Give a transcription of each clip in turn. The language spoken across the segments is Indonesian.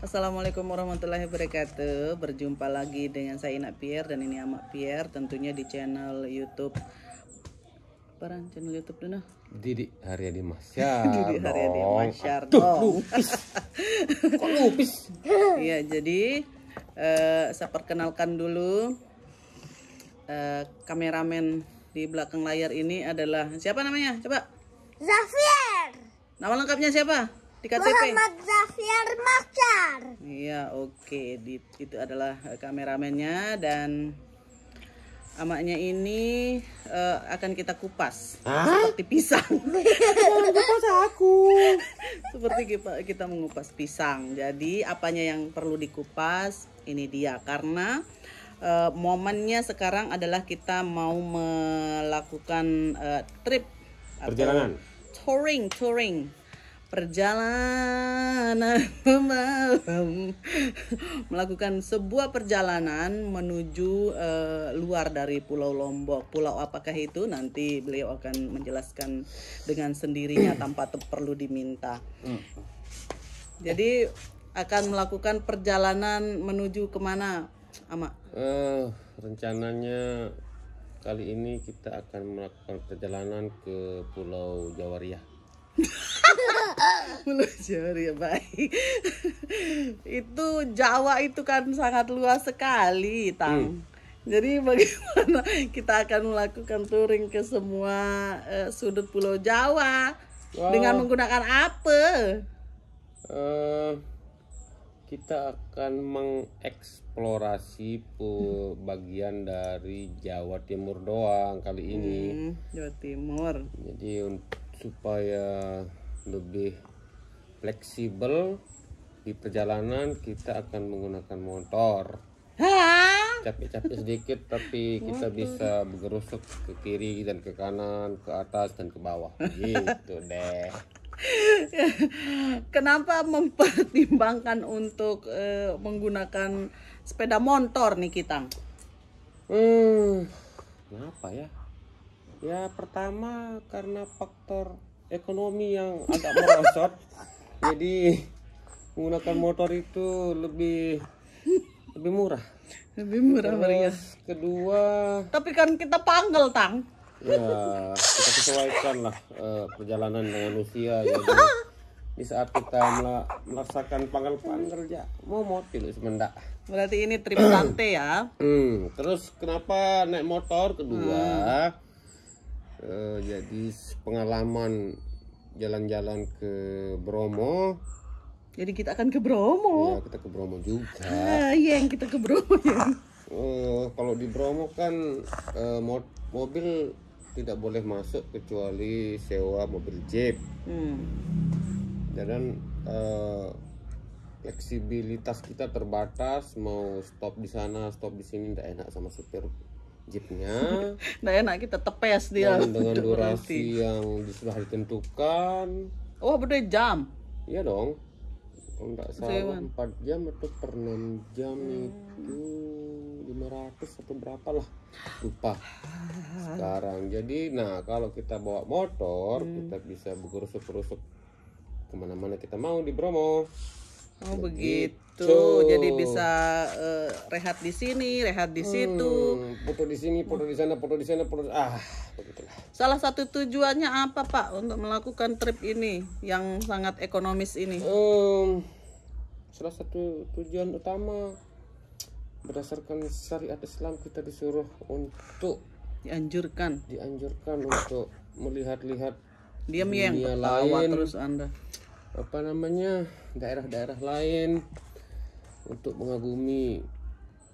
Assalamualaikum warahmatullahi wabarakatuh. Berjumpa lagi dengan saya Ina Pierre dan ini Amak Pierre, tentunya di channel YouTube. Apaan channel YouTube dulu? Didi Haryadi Masyar. Didi Haryadi Masyar Tuh, dong. lupis. Kok lupis? Iya, jadi saya perkenalkan dulu kameramen di belakang layar ini adalah siapa namanya? Coba. Zafiar. Nama lengkapnya siapa? Di KTP. Muhammad Zafiar Masyar. Iya, oke. Itu adalah kameramennya dan amaknya ini akan kita kupas seperti pisang. Kupas aku. Seperti kita mengupas pisang. Jadi apanya yang perlu dikupas? Ini dia, karena momennya sekarang adalah kita mau melakukan trip Perjalanan. touring perjalanan malam, melakukan sebuah perjalanan menuju luar dari Pulau Lombok. Pulau apakah itu? Nanti beliau akan menjelaskan dengan sendirinya tanpa perlu diminta. Jadi akan melakukan perjalanan menuju kemana, Ama? Rencananya kali ini kita akan melakukan perjalanan ke Pulau Jawaria. Pulau Jawa ya, baik. Itu Jawa itu kan sangat luas sekali, Tang. Jadi bagaimana kita akan melakukan touring ke semua sudut Pulau Jawa dengan menggunakan apa? Kita akan mengeksplorasi bagian dari Jawa Timur doang kali ini. Jawa Timur. Jadi supaya lebih fleksibel di perjalanan kita akan menggunakan motor. Capek-capek sedikit tapi kita bisa bergerusuk ke kiri dan ke kanan, ke atas dan ke bawah. Gitu deh. Kenapa mempertimbangkan untuk menggunakan sepeda motor nih kita? Kenapa ya? Ya pertama karena faktor ekonomi yang agak merosot. Jadi menggunakan motor itu lebih murah. Lebih murah meriah. Kedua, tapi kan kita panggil, Tang. Ya kita sesuaikan lah perjalanan dengan usia. Jadi di saat kita merasakan panggal-panggal ya mau mobil semendak. Berarti ini trip santai ya. Terus kenapa naik motor? Kedua, jadi pengalaman jalan-jalan ke Bromo. Jadi kita akan ke Bromo. Ya, kita ke Bromo juga. Yang kita ke Bromo ya. Kalau di Bromo kan mobil tidak boleh masuk kecuali sewa mobil jeep. Dan fleksibilitas kita terbatas, mau stop di sana, stop di sini, tidak enak sama supir jeepnya. Nggak enak, kita tepes dia. Dan dengan durasi yang sudah ditentukan. Oh, beda jam? Iya dong. Kalau nggak salah 4 jam atau per 6 jam itu 500 atau berapa lah, lupa sekarang. Jadi kalau kita bawa motor kita bisa bergerusuk-gerusuk kemana-mana kita mau di Bromo. Oh begitu. Jadi bisa rehat di sini, rehat di situ, foto di sini, foto di sana, foto di sana, begitulah. Salah satu tujuannya apa, Pak, untuk melakukan trip ini yang sangat ekonomis ini? Salah satu tujuan utama, berdasarkan syariat Islam kita disuruh untuk dianjurkan untuk melihat-lihat diam yang lain, terus Anda daerah-daerah lain, untuk mengagumi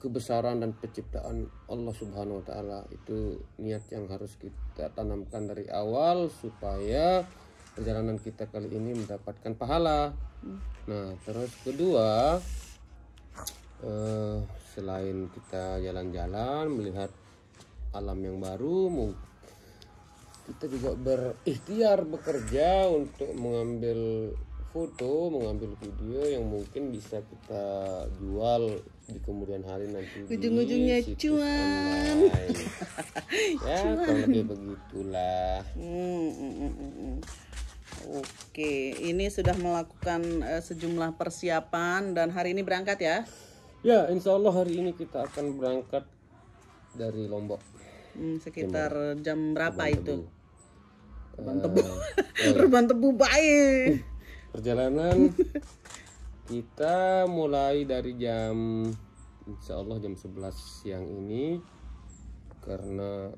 kebesaran dan penciptaan Allah Subhanahu wa Ta'ala. Itu niat yang harus kita tanamkan dari awal supaya perjalanan kita kali ini mendapatkan pahala. Terus kedua, selain kita jalan-jalan melihat alam yang baru, kita juga berikhtiar bekerja untuk mengambil foto, mengambil video yang mungkin bisa kita jual di kemudian hari nanti. Ujung-ujungnya cuan. Ya, kurang lebih begitulah. Oke, ini sudah melakukan sejumlah persiapan dan hari ini berangkat ya? Ya, insya Allah hari ini kita akan berangkat dari Lombok. Sekitar jam berapa Reban itu? Tebu. Reban Tebu. Reban Tebu baik. Perjalanan kita mulai dari insya Allah jam 11 siang ini, karena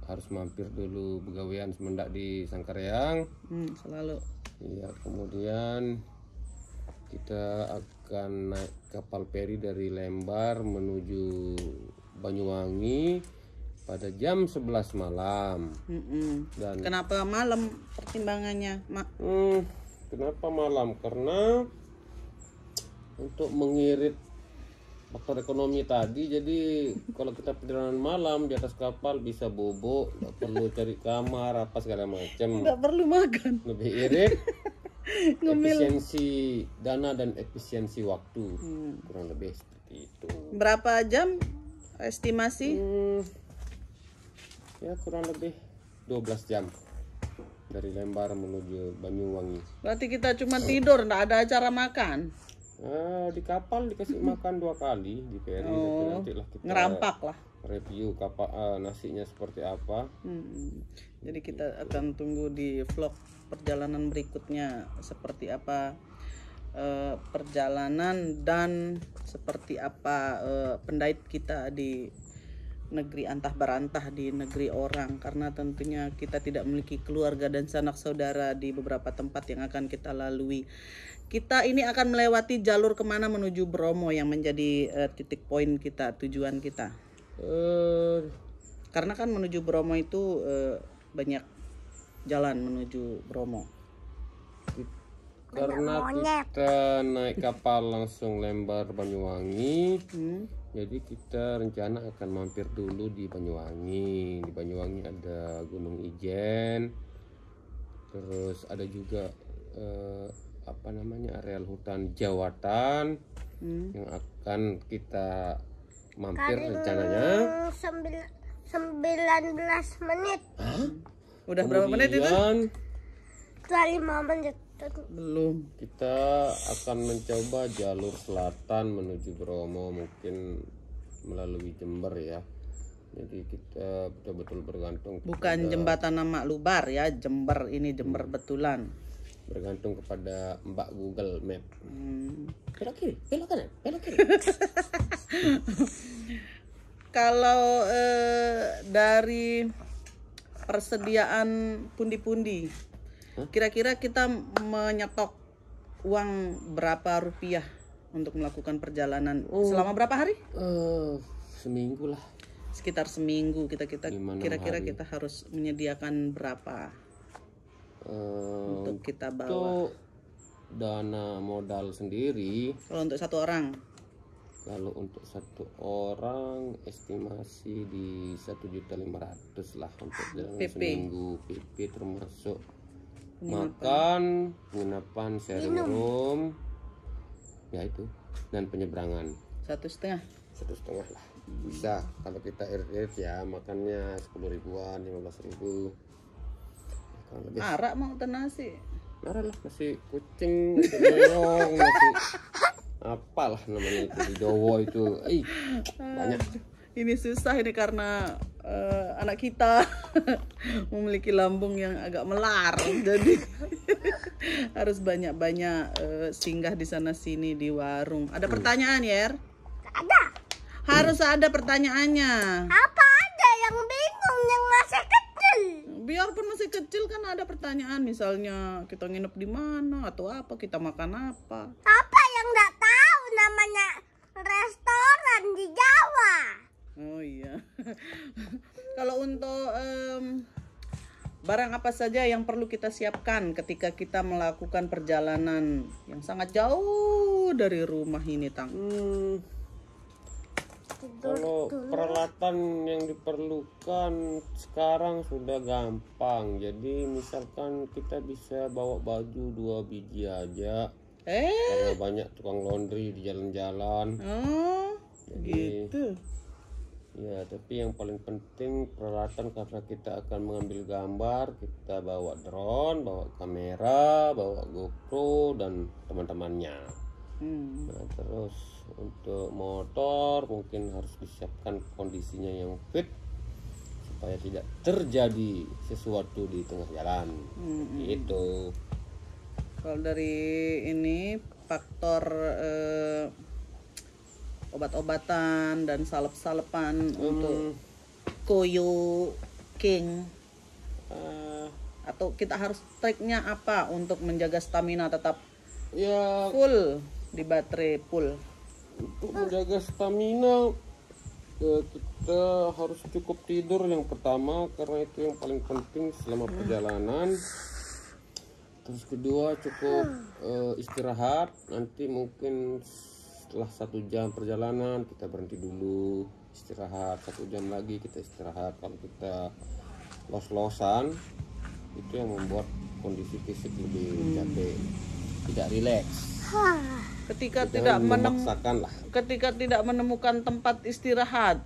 harus mampir dulu begawean semendak di Sangkareang. Selalu. Iya, kemudian kita akan naik kapal feri dari Lembar menuju Banyuwangi pada jam 11 malam. Dan Kenapa malam pertimbangannya, Mak? kenapa malam? Karena untuk mengirit faktor ekonomi tadi, jadi kalau kita perjalanan malam di atas kapal bisa bobo, nggak perlu cari kamar apa segala macam, Nggak perlu makan. lebih irit, efisiensi dana dan efisiensi waktu, kurang lebih seperti itu. Berapa jam estimasi? Ya kurang lebih 12 jam dari Lembar menuju Banyuwangi. Berarti kita cuma tidur, nggak ada acara makan. Di kapal dikasih makan 2 kali di feri. Nanti lah kita Ngerampak lah. review kapal nasinya seperti apa. Jadi kita akan tunggu di vlog perjalanan berikutnya seperti apa perjalanan dan seperti apa pendait kita di negeri antah berantah, di negeri orang, karena tentunya kita tidak memiliki keluarga dan sanak saudara di beberapa tempat yang akan kita lalui. Kita ini akan melewati jalur kemana menuju Bromo yang menjadi titik poin kita, tujuan kita. Karena kan menuju Bromo itu banyak jalan menuju Bromo. Karena kita naik kapal langsung Lembar Banyuwangi, jadi kita rencana akan mampir dulu di Banyuwangi. Di Banyuwangi ada Gunung Ijen, terus ada juga areal hutan Jawatan yang akan kita mampir rencananya 19 menit. Udah berapa menit itu? Kemudian 5 menit. Belum. kita akan mencoba jalur selatan menuju Bromo, mungkin melalui Jember ya. Jadi kita betul-betul bergantung Bukan jembatan nama Lubar ya, Jember, ini Jember betulan. bergantung kepada Mbak Google Map. Belok kiri, belok kanan, belok kiri. Kalau dari persediaan pundi-pundi, kira-kira kita menyetok uang berapa rupiah untuk melakukan perjalanan selama berapa hari? Seminggu lah. Sekitar seminggu. Kita 5-6 kira-kira hari. kita harus menyediakan berapa untuk kita bawa? Untuk dana modal sendiri, Kalau untuk satu orang, kalau untuk satu orang estimasi di 1.500.000 lah untuk jalan PP. seminggu, PP termasuk makan, penginapan, sharing room, ya itu, dan penyeberangan 1,5. 1,5 lah. Bisa kalau kita irit ya, makannya 10 ribuan, 15.000. Kurang lebih. Arak mau nasi. Marah lah, nasi kucing, nasi meong, nasi apalah namanya itu di Jawa itu, banyak. Ini susah ini karena anak kita memiliki lambung yang agak melar, jadi harus banyak-banyak singgah di sana sini di warung. Ada pertanyaan, Yer? Ada. Harus ada pertanyaannya. Apa ada yang bingung yang masih kecil? Biarpun masih kecil kan ada pertanyaan, misalnya kita nginep di mana atau apa, kita makan apa. Apa yang nggak tahu namanya restoran di Jawa? Oh iya. Kalau untuk barang apa saja yang perlu kita siapkan ketika kita melakukan perjalanan yang sangat jauh dari rumah ini, Tang? Kalau peralatan yang diperlukan sekarang sudah gampang. Jadi misalkan kita bisa bawa baju 2 biji aja, karena banyak tukang laundry di jalan-jalan. Oh, Jadi gitu. Ya, tapi yang paling penting peralatan, karena kita akan mengambil gambar, kita bawa drone, bawa kamera, bawa GoPro dan teman-temannya. Nah, terus untuk motor mungkin harus disiapkan kondisinya yang fit supaya tidak terjadi sesuatu di tengah jalan. Itu. Kalau dari ini faktor obat-obatan dan salep-salepan untuk Koyo King, atau kita harus triknya apa untuk menjaga stamina tetap Ya, full di baterai full? untuk menjaga stamina kita harus cukup tidur yang pertama, karena itu yang paling penting selama perjalanan. Terus kedua cukup istirahat. Nanti mungkin setelah 1 jam perjalanan kita berhenti dulu istirahat, 1 jam lagi kita istirahat. Kalau kita los-losan itu yang membuat kondisi fisik lebih capek, tidak rileks. Ketika Jangan memaksakan lah. ketika tidak menemukan tempat istirahat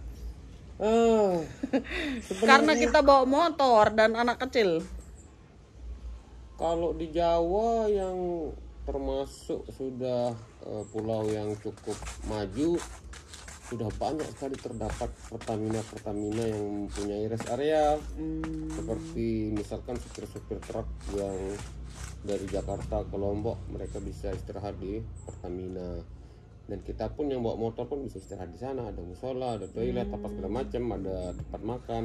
Sebenarnya karena kita bawa motor dan anak kecil. kalau di Jawa yang termasuk sudah pulau yang cukup maju, sudah banyak sekali terdapat Pertamina yang mempunyai rest area. Seperti misalkan supir-supir truk yang dari Jakarta ke Lombok, mereka bisa istirahat di Pertamina. Dan kita pun yang bawa motor pun bisa istirahat di sana. Ada musola, ada toilet, apa segala macam, ada tempat makan.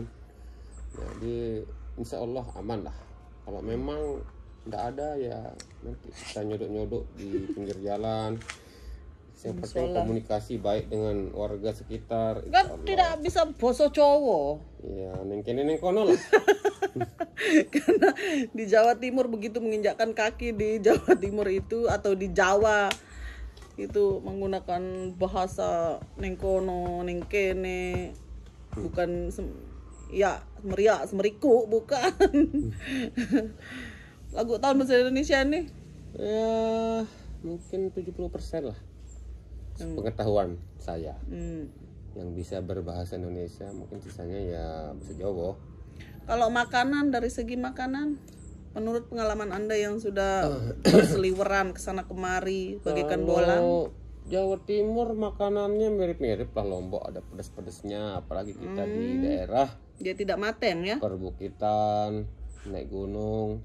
Jadi insya Allah aman lah. Kalau memang tidak ada, ya nanti kita nyodok-nyodok di pinggir jalan. Yang penting komunikasi baik dengan warga sekitar. Kan tidak bisa boso Jawa. Ya, neng kene neng kono lah. Karena di Jawa Timur begitu menginjakkan kaki di Jawa Timur itu atau di Jawa itu menggunakan bahasa neng kono, neng kene, bukan ya semeriak, semeriku, bukan. Lagu tahun bahasa Indonesia nih Ya, mungkin 70% lah pengetahuan saya yang bisa berbahasa Indonesia. Mungkin sisanya ya bahasa Jawa. Kalau makanan, dari segi makanan, menurut pengalaman Anda yang sudah berseliweran kesana kemari bagaikan bola, Kalau Jawa Timur makanannya mirip-mirip lah. Lombok ada pedas-pedasnya, apalagi kita di daerah dia tidak maten ya. perbukitan, naik gunung,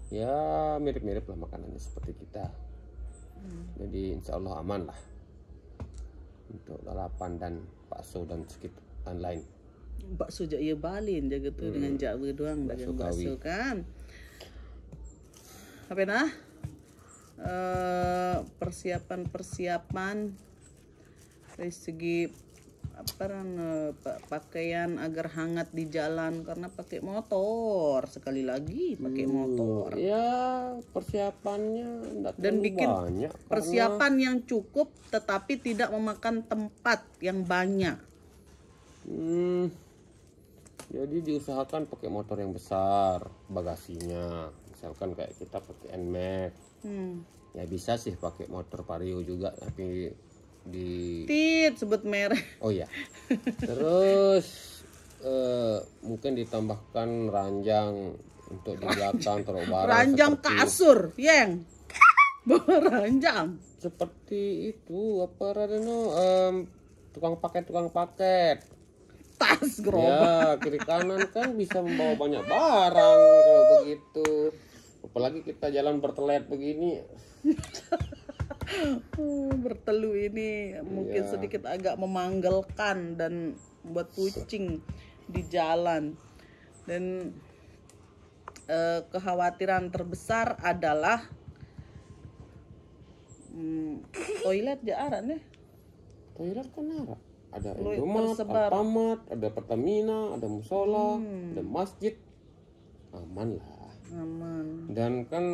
ya mirip-mirip lah makanannya seperti kita. Jadi insya Allah aman lah untuk lalapan dan bakso dan sekitar lain. Bakso jak iya balin jaga tuh dengan Jawa doang dagang bakso kan. Apa nah? Persiapan dari segi pakaian agar hangat di jalan, karena pakai motor, sekali lagi pakai motor. Ya persiapannya enggak Dan terlalu bikin banyak, persiapan yang cukup tetapi tidak memakan tempat yang banyak. Jadi diusahakan pakai motor yang besar bagasinya. Misalkan kayak kita pakai NMAX. Ya bisa sih pakai motor Vario juga, tapi di Sebut merek. oh ya. Terus mungkin ditambahkan ranjang untuk di belakang taruh barang. Ranjang seperti, kasur, Yeng. Bawa ranjang. seperti itu apa Radeno, tukang paket. Tas gerobak. Ya, kiri kanan kan bisa membawa banyak barang kalau begitu. Apalagi kita jalan bertelet begini. Bertelu ini mungkin sedikit agak memanggelkan dan membuat pusing di jalan. Dan kekhawatiran terbesar adalah toilet jaran deh. Toilet kan ada Toilet Indomaret, tersebar. Alfamart, ada Pertamina, ada musola, ada masjid. Aman lah. Aman. Dan kan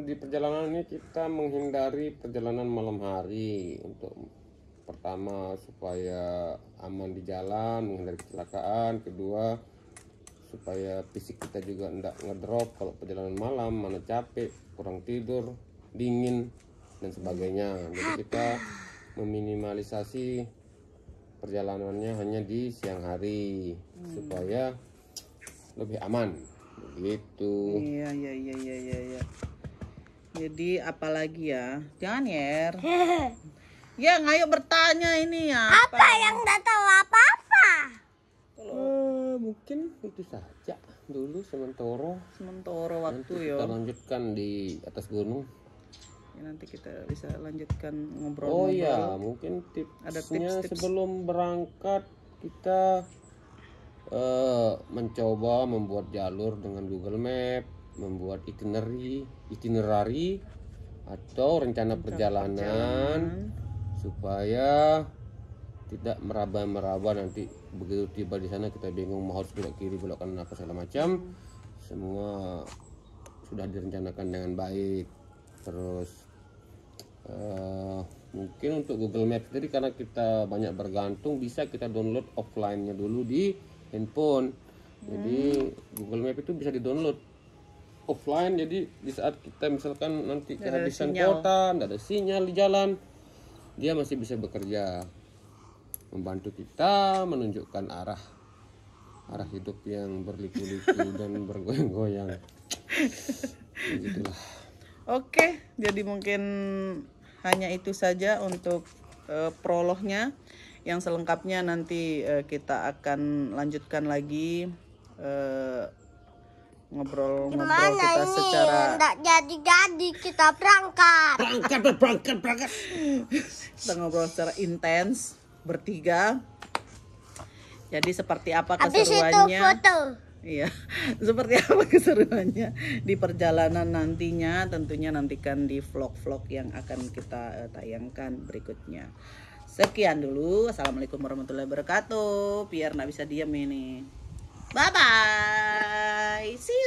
di perjalanan ini kita menghindari perjalanan malam hari. Untuk pertama supaya aman di jalan, menghindari kecelakaan. Kedua supaya fisik kita juga enggak ngedrop kalau perjalanan malam, mana capek, kurang tidur, dingin dan sebagainya. Jadi kita meminimalisasi perjalanannya hanya di siang hari supaya lebih aman begitu. Iya. Jadi apalagi ya? Jangan Yer. Ya, ayo bertanya ini ya. Apa yang nggak tahu apa-apa? Mungkin itu saja dulu sementara Waktu nanti ya. kita lanjutkan di atas gunung. Ya, nanti kita bisa lanjutkan ngobrol. Oh ya, mungkin Ada tipsnya tips-tips. sebelum berangkat kita mencoba membuat jalur dengan Google Map, membuat itinerary atau rencana perjalanan supaya tidak meraba-meraba nanti begitu tiba di sana kita bingung mau harus belok kiri belok kanan apa segala macam. Semua sudah direncanakan dengan baik. Terus mungkin untuk Google Maps sendiri karena kita banyak bergantung bisa kita download offline-nya dulu di handphone. Jadi Google Map itu bisa di-download offline, jadi di saat kita misalkan nanti kehabisan kuota, nggak ada sinyal di jalan, dia masih bisa bekerja membantu kita menunjukkan arah hidup yang berliku-liku dan bergoyang-goyang. Begitulah. Oke, jadi mungkin hanya itu saja untuk prolognya. Yang selengkapnya nanti kita akan lanjutkan lagi ngobrol-ngobrol kita ini secara nggak jadi kita berangkat. Berangkat. kita ngobrol secara intens bertiga. Jadi seperti apa Habis itu keseruannya? foto. Iya, seperti apa keseruannya di perjalanan nantinya, tentunya nantikan di vlog-vlog yang akan kita tayangkan berikutnya. Sekian dulu, assalamualaikum warahmatullahi wabarakatuh. Biar nggak bisa diam ini. Bye bye, see you.